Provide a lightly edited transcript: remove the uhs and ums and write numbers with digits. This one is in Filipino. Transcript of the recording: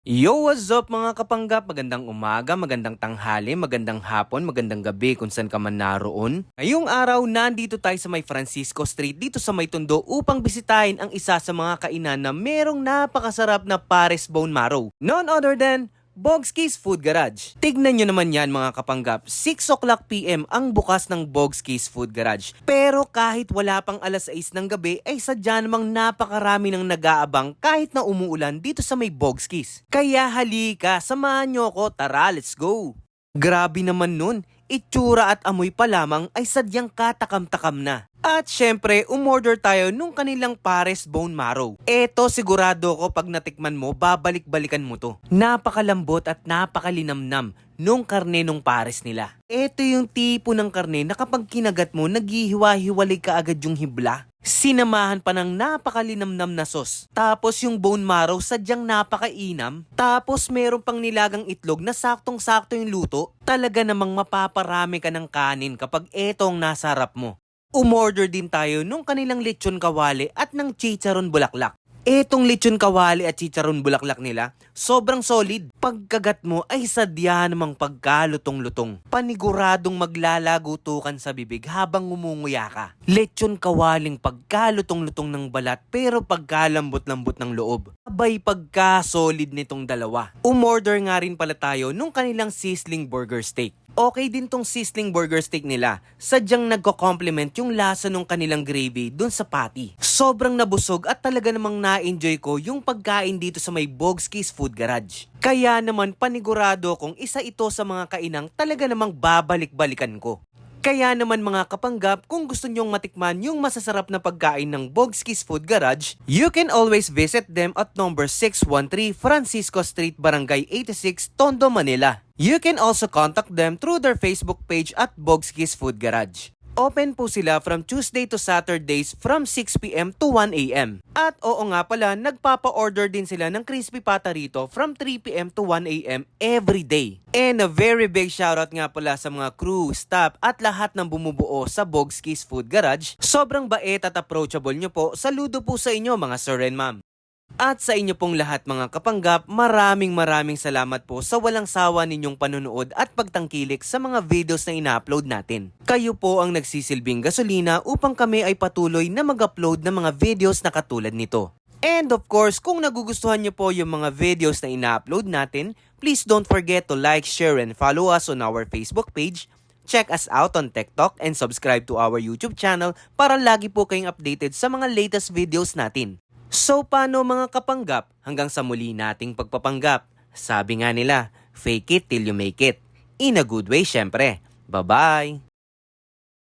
Yo, what's up mga kapanggap? Magandang umaga, magandang tanghali, magandang hapon, magandang gabi kung saan ka man naroon. Ngayong araw, nandito tayo sa may Francisco Street dito sa may Tondo upang bisitahin ang isa sa mga kainan na merong napakasarap na pares bone marrow. None other than Bogski's Food Garage. Tignan nyo naman yan mga kapanggap, 6 o'clock PM ang bukas ng Bogski's Food Garage. Pero kahit wala pang alas 6 ng gabi ay sadya namang napakarami ng nag-aabang kahit na umuulan dito sa may Bogski's. Kaya halika, samahan nyo ako, tara let's go! Grabe naman nun, itsura at amoy pa lamang ay sadyang katakam-takam na. At syempre, umorder tayo nung kanilang pares bone marrow. Eto sigurado ko pag natikman mo, babalik-balikan mo to. Napakalambot at napakalinamnam nung karne nung pares nila. Eto yung tipo ng karne na kapag kinagat mo, naghihiwa-hiwalay ka agad yung hibla. Sinamahan pa ng napakalinamnam na sauce. Tapos yung bone marrow sadyang napakainam. Tapos meron pang nilagang itlog na saktong-sakto yung luto. Talaga namang mapaparami ka ng kanin kapag eto ang nasa harap mo. Umorder din tayo nung kanilang lechon kawali at ng chicharon bulaklak. Etong lechon kawali at chicharon bulaklak nila, sobrang solid. Pagkagat mo ay sadya namang pagkalutong-lutong. Paniguradong maglalago tukan sa bibig habang ngumunguya ka. Lechon kawaling pagkalutong-lutong ng balat pero pagkalambot-lambot ng loob. Abay pagka-solid nitong dalawa. Umorder nga rin pala tayo nung kanilang sizzling burger steak. Okay din tong sizzling burger steak nila. Sadyang nagko-complement yung lasa ng kanilang gravy dun sa patty. Sobrang nabusog at talaga namang na-enjoy ko yung pagkain dito sa may Bogski's Food Garage. Kaya naman panigurado kong isa ito sa mga kainang talaga namang babalik-balikan ko. Kaya naman mga kapanggap, kung gusto nyong matikman yung masasarap na pagkain ng Bogski's Food Garage, you can always visit them at number 613 Francisco Street, Barangay 86, Tondo, Manila. You can also contact them through their Facebook page at Bogski's Food Garage. Open po sila from Tuesday to Saturdays from 6 PM to 1 AM. At oo nga pala, nagpapa-order din sila ng crispy pata rito from 3 PM to 1 AM every day. And a very big shoutout nga pala sa mga crew, staff at lahat ng bumubuo sa Bogski's Food Garage. Sobrang bait at approachable nyo po. Saludo po sa inyo mga sir and ma'am. At sa inyo pong lahat mga kapanggap, maraming salamat po sa walang sawa ninyong panonood at pagtangkilik sa mga videos na ina-upload natin. Kayo po ang nagsisilbing gasolina upang kami ay patuloy na mag-upload ng mga videos na katulad nito. And of course, kung nagugustuhan nyo po yung mga videos na ina-upload natin, please don't forget to like, share, and follow us on our Facebook page. Check us out on TikTok and subscribe to our YouTube channel para lagi po kayong updated sa mga latest videos natin. So paano mga kapanggap, hanggang sa muli nating pagpapanggap. Sabi nga nila, fake it till you make it. In a good way syempre. Bye-bye!